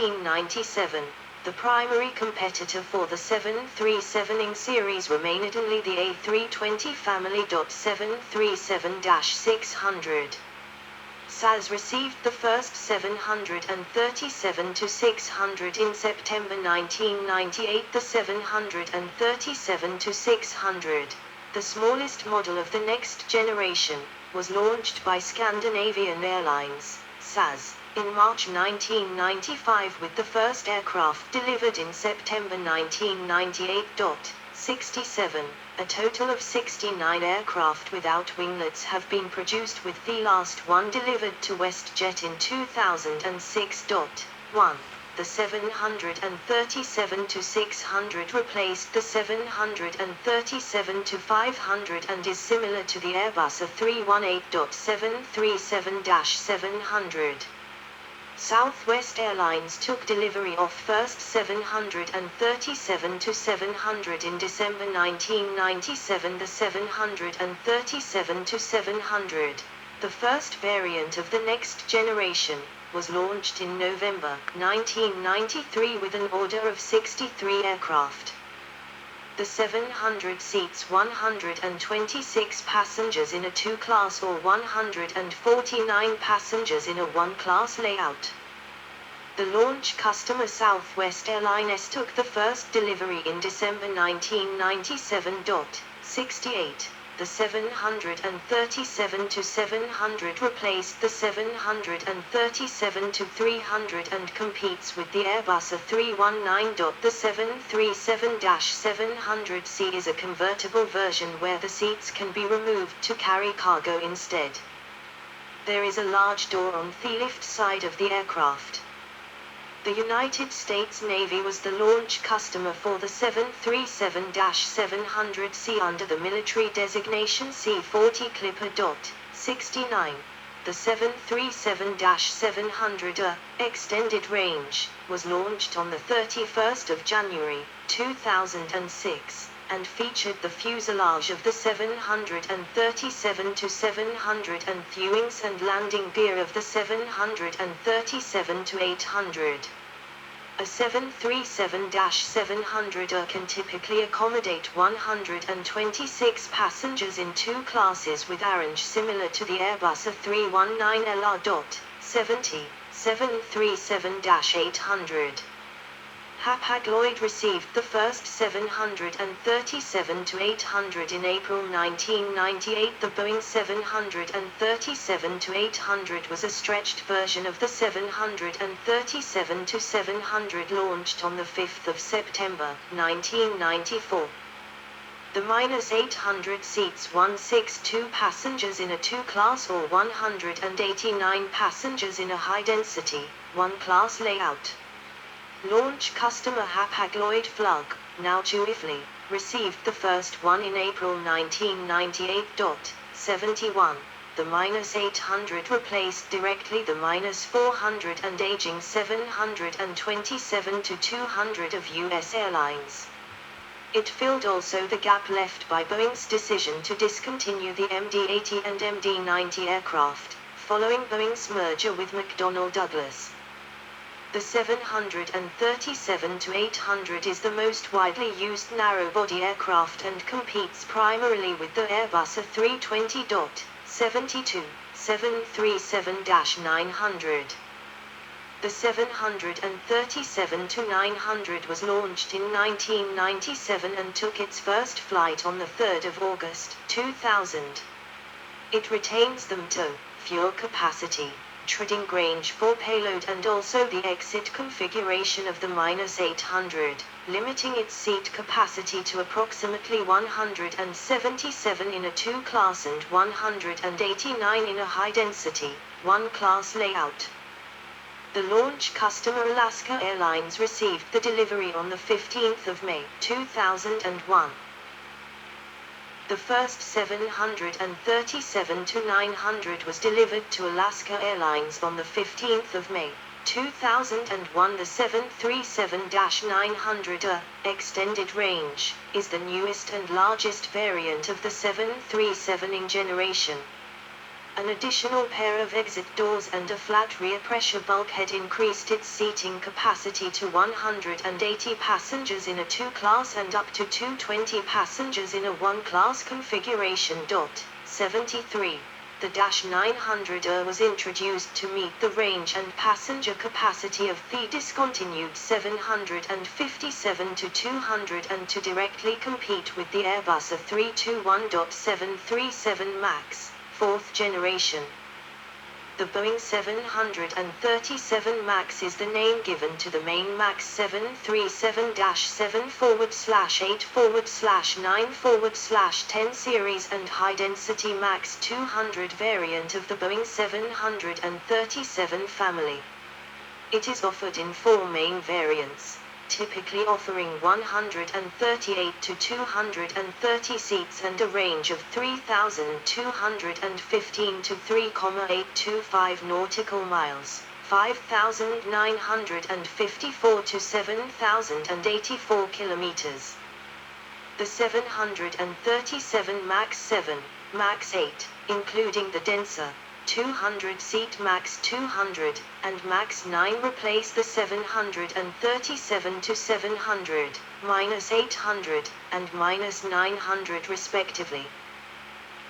1997. The primary competitor for the 737ing series remained only the A320 family. 737-600. SAS received the first 737-600 in September 1998. The 737-600, the smallest model of the next generation, was launched by Scandinavian Airlines, SAS, in March 1995 with the first aircraft delivered in September 1998. 67. A total of 69 aircraft without winglets have been produced, with the last one delivered to WestJet in 2006. 1. The 737-600 replaced the 737-500 and is similar to the Airbus A318. 737-700. Southwest Airlines took delivery of first 737-700 in December 1997. The 737-700, the first variant of the next generation, was launched in November 1993 with an order of 63 aircraft. The 700 seats 126 passengers in a 2-class or 149 passengers in a 1-class layout. The launch customer Southwest Airlines took the first delivery in December 1997. 68. The 737-700 replaced the 737-300 and competes with the Airbus A319. The 737-700C is a convertible version where the seats can be removed to carry cargo instead. There is a large door on the lift side of the aircraft. The United States Navy was the launch customer for the 737-700C under the military designation C-40 Clipper. 69. The 737-700 extended range was launched on the 31st of January 2006 and featured the fuselage of the 737-700 and viewings and landing gear of the 737-800. A 737-700 can typically accommodate 126 passengers in 2 classes with arrange similar to the Airbus A319LR. 70. 737-800. Hapag-Lloyd received the first 737-800 in April 1998. The Boeing 737-800 was a stretched version of the 737-700 launched on the 5th of September 1994. The -800 seats 162 passengers in a 2-class or 189 passengers in a high-density, 1-class layout. Launch customer Hapag-Lloyd Flug, now Juifly, received the first one in April 1998. 71. The -800 replaced directly the -400 and aging 727-200 of U.S. Airlines. It filled also the gap left by Boeing's decision to discontinue the MD-80 and MD-90 aircraft, following Boeing's merger with McDonnell Douglas. The 737-800 is the most widely used narrow-body aircraft and competes primarily with the Airbus A320. 72. 737-900. The 737-900 was launched in 1997 and took its first flight on the 3rd of August 2000. It retains the MTO, fuel capacity, treading range for payload and also the exit configuration of the -800, limiting its seat capacity to approximately 177 in a 2-class and 189 in a high-density, 1-class layout. The launch customer Alaska Airlines received the delivery on the 15th of May 2001. The first 737-900 was delivered to Alaska Airlines on the 15th of May 2001. The 737-900 extended range is the newest and largest variant of the 737ing generation. An additional pair of exit doors and a flat rear pressure bulkhead increased its seating capacity to 180 passengers in a 2-class and up to 220 passengers in a 1-class configuration. 73. The Dash 900 was introduced to meet the range and passenger capacity of the discontinued 757-200 and to directly compete with the Airbus A321.737 MAX, 4th generation. The Boeing 737 MAX is the name given to the main MAX 737-7/8/9/10 series and high-density MAX 200 variant of the Boeing 737 family. It is offered in 4 main variants, typically offering 138 to 230 seats and a range of 3,215 to 3,825 nautical miles, 5,954 to 7,084 kilometers. The 737 MAX 7, MAX 8, including the denser 200-seat MAX 200, and MAX 9 replace the 737-700, -800, and -900 respectively.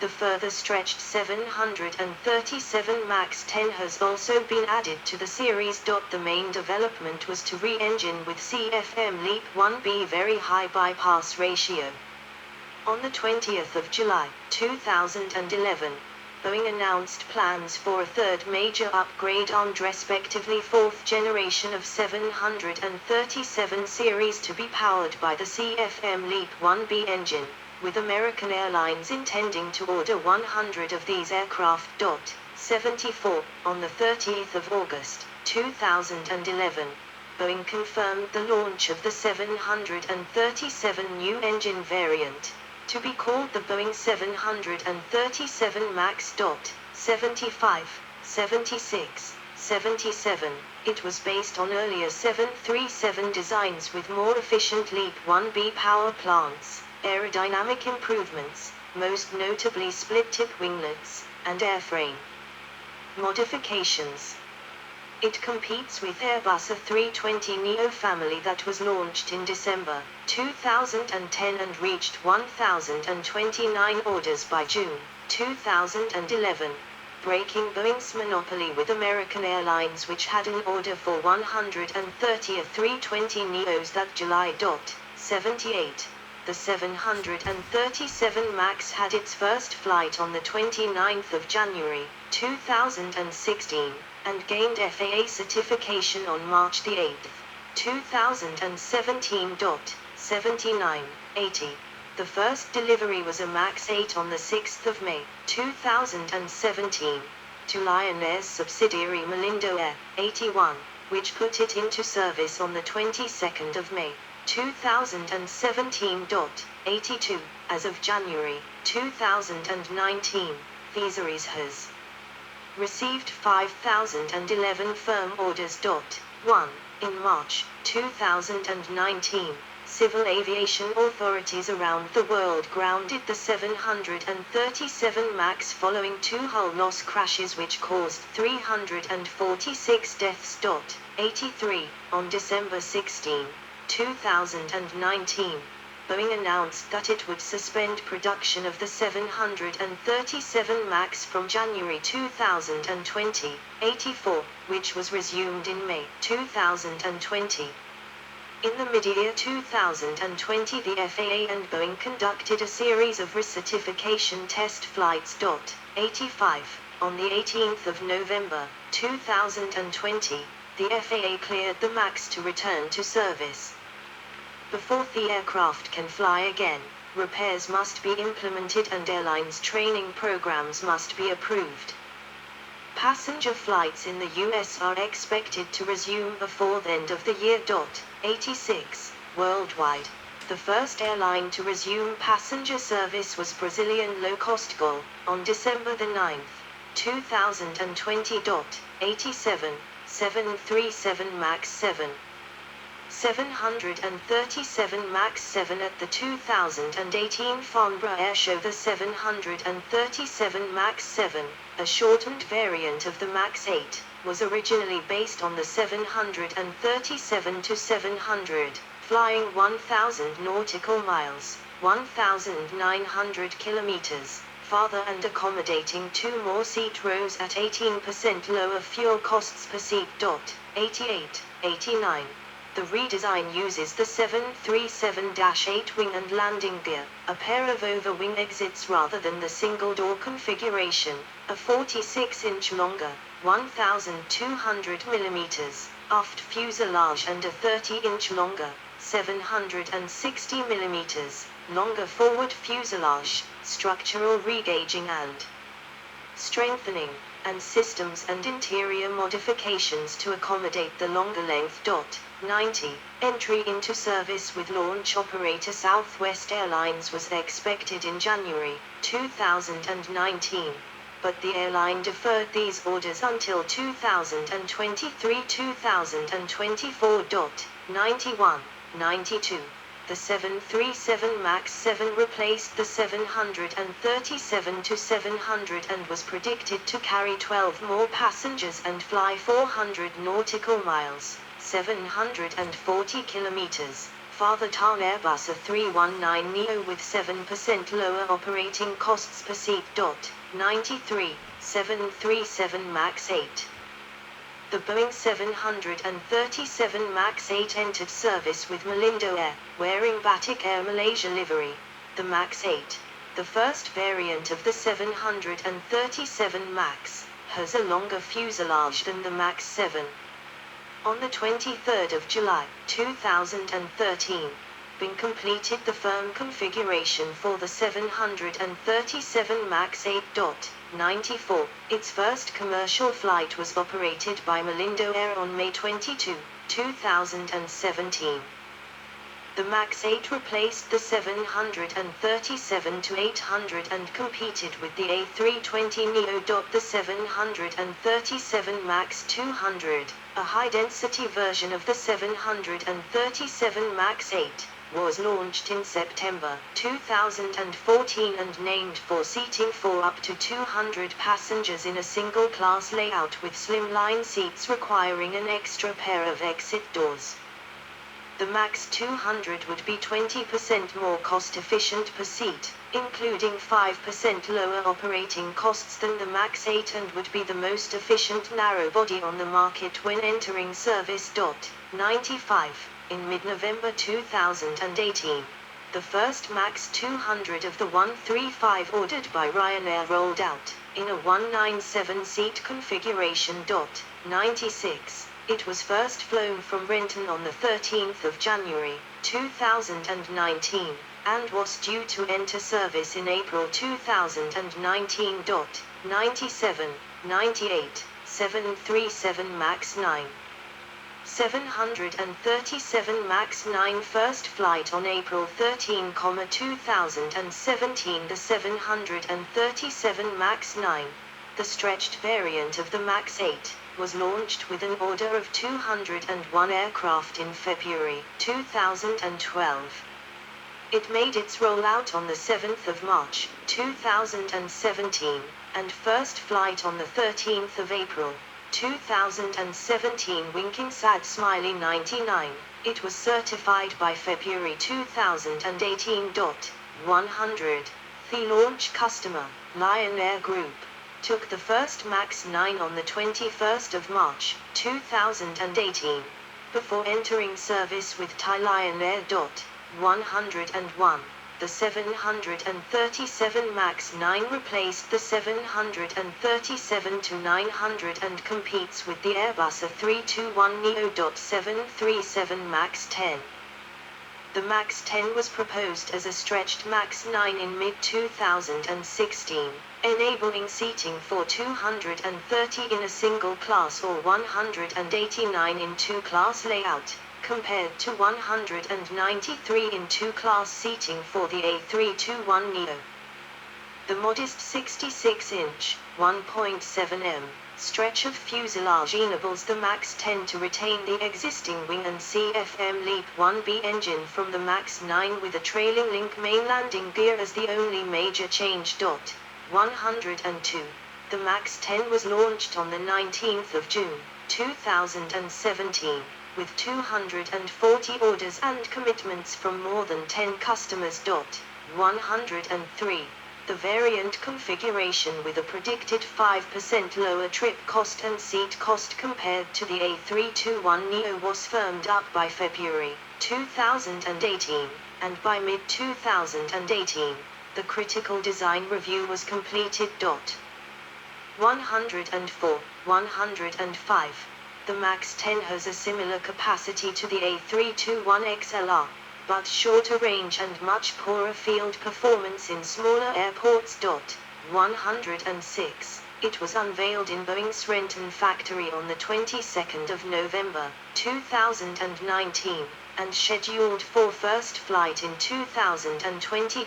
The further stretched 737 MAX 10 has also been added to the series. The main development was to re-engine with CFM LEAP 1B very high bypass ratio. On the 20th of July, 2011, Boeing announced plans for a third major upgrade on respectively 4th generation of 737 series to be powered by the CFM LEAP 1B engine, with American Airlines intending to order 100 of these aircraft. 74. On the 30th of August, 2011, Boeing confirmed the launch of the 737 new engine variant, to be called the Boeing 737 MAX. 75, 76, 77. It was based on earlier 737 designs with more efficient LEAP 1B power plants, aerodynamic improvements, most notably split-tip winglets, and airframe modifications. It competes with Airbus A320neo family that was launched in December 2010 and reached 1,029 orders by June 2011, breaking Boeing's monopoly with American Airlines, which had an order for 130 A320neos that July. 78. The 737 MAX had its first flight on the 29th of January 2016, and gained FAA certification on March 8, 2017. 79, 80. The first delivery was a MAX 8 on the 6th of May 2017, to Lion Air's subsidiary Malindo Air, 81, which put it into service on the 22nd of May 2017. 82. As of January 2019, the series has received 5,011 firm orders. 1. In March 2019, civil aviation authorities around the world grounded the 737 MAX following 2 hull loss crashes which caused 346 deaths. 83. On December 16, 2019, Boeing announced that it would suspend production of the 737 MAX from January 2020, 84, which was resumed in May 2020. In the mid-year 2020, the FAA and Boeing conducted a series of recertification test flights. 85. On the 18th of November 2020, the FAA cleared the MAX to return to service. Before the aircraft can fly again, repairs must be implemented and airlines' training programs must be approved. Passenger flights in the US are expected to resume before the end of the year. 86. Worldwide, the first airline to resume passenger service was Brazilian low-cost Gol, on December 9, 2020. 87. 737 MAX 7. 737 MAX 7 at the 2018 Farnborough Air Show. The 737 MAX 7, a shortened variant of the MAX 8, was originally based on the 737-700, flying 1,000 nautical miles, 1,900 kilometers, farther and accommodating 2 more seat rows at 18% lower fuel costs per seat. 88-89. The redesign uses the 737-8 wing and landing gear, a pair of over-wing exits rather than the single-door configuration, a 46-inch longer, 1,200 mm, aft fuselage and a 30-inch longer, 760 mm, longer forward fuselage, structural regauging and strengthening, and systems and interior modifications to accommodate the longer length. 90. Entry into service with launch operator Southwest Airlines was expected in January 2019, but the airline deferred these orders until 2023-2024. 91. 92. The 737 MAX 7 replaced the 737-700 and was predicted to carry 12 more passengers and fly 400 nautical miles, 740 kilometers, farther than Airbus A319neo with 7% lower operating costs per seat. 93. 737 MAX 8. The Boeing 737 MAX 8 entered service with Malindo Air, wearing Batik Air Malaysia livery. The MAX 8, the first variant of the 737 MAX, has a longer fuselage than the MAX 7. On the 23rd of July, 2013, Boeing completed the firm configuration for the 737 MAX 8. 94. Its first commercial flight was operated by Malindo Air on May 22, 2017. The MAX 8 replaced the 737-800 and competed with the A320neo. The 737 MAX 200, a high-density version of the 737 MAX 8, was launched in September 2014 and named for seating for up to 200 passengers in a single-class layout with slimline seats requiring an extra pair of exit doors. The MAX 200 would be 20% more cost-efficient per seat, including 5% lower operating costs than the MAX 8, and would be the most efficient narrow-body on the market when entering service. 95. In mid-November 2018, the first MAX 200 of the 135 ordered by Ryanair rolled out, in a 197-seat configuration. 96. It was first flown from Renton on the 13th of January, 2019, and was due to enter service in April 2019. 97. 98. 737 MAX 9. 737 MAX 9 first flight on April 13, 2017. The 737 MAX 9, the stretched variant of the MAX 8, was launched with an order of 201 aircraft in February 2012. It made its rollout on the 7th of March 2017, and first flight on the 13th of April 2017. Winking sad smiley 99. It was certified by February 2018. 100. The launch customer, Lion Air Group, took the first MAX 9 on the 21st of March 2018, before entering service with Thai Lion Air. 101. The 737 MAX 9 replaced the 737-900 and competes with the Airbus A321neo. 737 MAX 10. The MAX 10 was proposed as a stretched MAX 9 in mid-2016, enabling seating for 230 in a single class or 189 in two-class layout, compared to 193 in two-class seating for the A321neo. The modest 66-inch, 1.7 m, Stretch of fuselage enables the MAX 10 to retain the existing wing and CFM LEAP 1B engine from the MAX 9 with a trailing link main landing gear as the only major change. 102. The MAX 10 was launched on the 19th of June, 2017, with 240 orders and commitments from more than 10 customers. 103. The variant configuration with a predicted 5% lower trip cost and seat cost compared to the A321neo was firmed up by February 2018, and by mid-2018, the critical design review was completed. 104. 105. The MAX 10 has a similar capacity to the A321XLR, but shorter range and much poorer field performance in smaller airports. 106. It was unveiled in Boeing's Renton factory on the 22nd of November, 2019, and scheduled for first flight in 2020.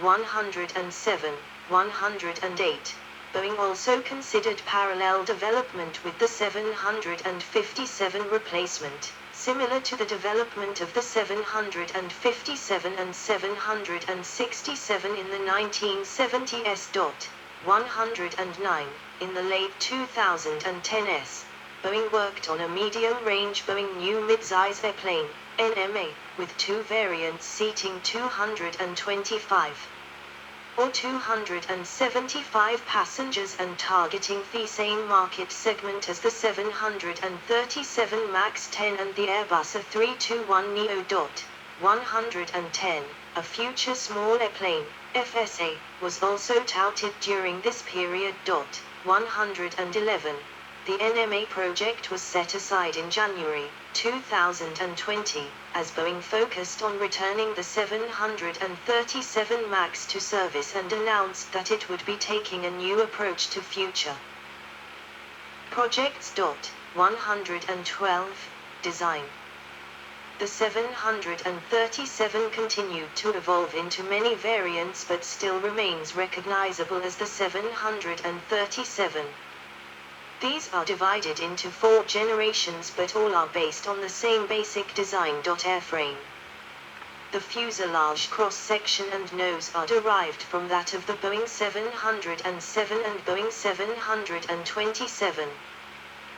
107. 108. Boeing also considered parallel development with the 757 replacement, similar to the development of the 757 and 767 in the 1970s. 109. In the late 2010s, Boeing worked on a medium-range Boeing new midsize airplane, NMA, with two variants seating 225 or 275 passengers and targeting the same market segment as the 737 MAX 10 and the Airbus A321neo. 110. A future small airplane, FSA, was also touted during this period. 111. The NMA project was set aside in January 2020, as Boeing focused on returning the 737 MAX to service and announced that it would be taking a new approach to future projects. 112. Design. The 737 continued to evolve into many variants but still remains recognizable as the 737. These are divided into 4 generations but all are based on the same basic design. Airframe. The fuselage cross-section and nose are derived from that of the Boeing 707 and Boeing 727.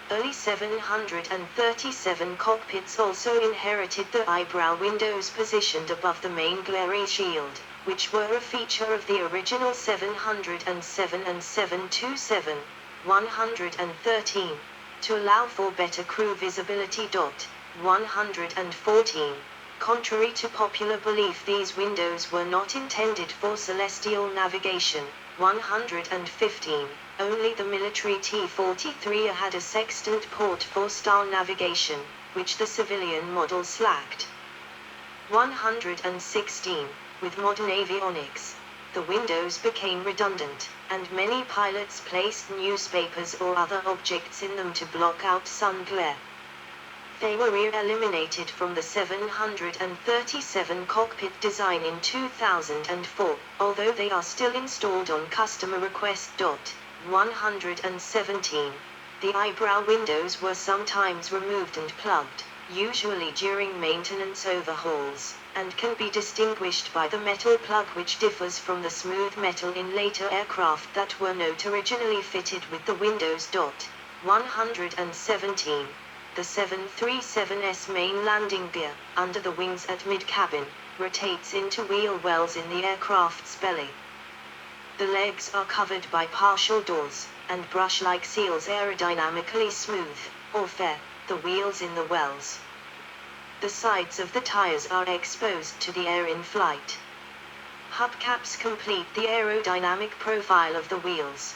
Early 737 cockpits also inherited the eyebrow windows positioned above the main glare shield, which were a feature of the original 707 and 727. 113. To allow for better crew visibility. 114. Contrary to popular belief, these windows were not intended for celestial navigation. 115. Only the military T-43 had a sextant port for star navigation, which the civilian models lacked. 116. With modern avionics, the windows became redundant, and many pilots placed newspapers or other objects in them to block out sun glare. They were eliminated from the 737 cockpit design in 2004, although they are still installed on customer request. 117. The eyebrow windows were sometimes removed and plugged, usually during maintenance overhauls, and can be distinguished by the metal plug, which differs from the smooth metal in later aircraft that were not originally fitted with the windows. 117. The 737's main landing gear, under the wings at mid-cabin, rotates into wheel wells in the aircraft's belly. The legs are covered by partial doors, and brush-like seals aerodynamically smooth, or fair, the wheels in the wells. The sides of the tires are exposed to the air in flight. Hubcaps complete the aerodynamic profile of the wheels.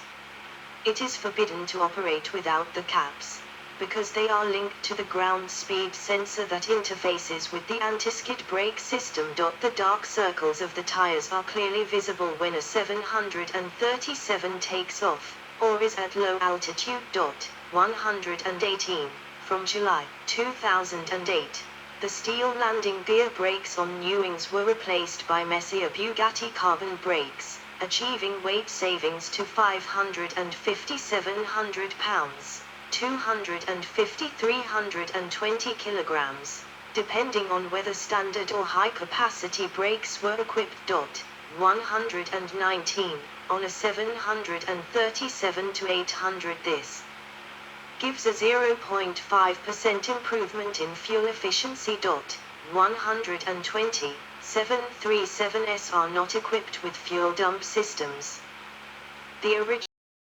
It is forbidden to operate without the caps, because they are linked to the ground speed sensor that interfaces with the anti-skid brake system. The dark circles of the tires are clearly visible when a 737 takes off, or is at low altitude. 118. From July 2008, the steel landing gear brakes on new wings were replaced by Messier Bugatti carbon brakes, achieving weight savings to 550-700 pounds, 250-320 kilograms, depending on whether standard or high-capacity brakes were equipped. 119, on a 737 to 800. This gives a 0.5% improvement in fuel efficiency. 120, 737s are not equipped with fuel dump systems. The original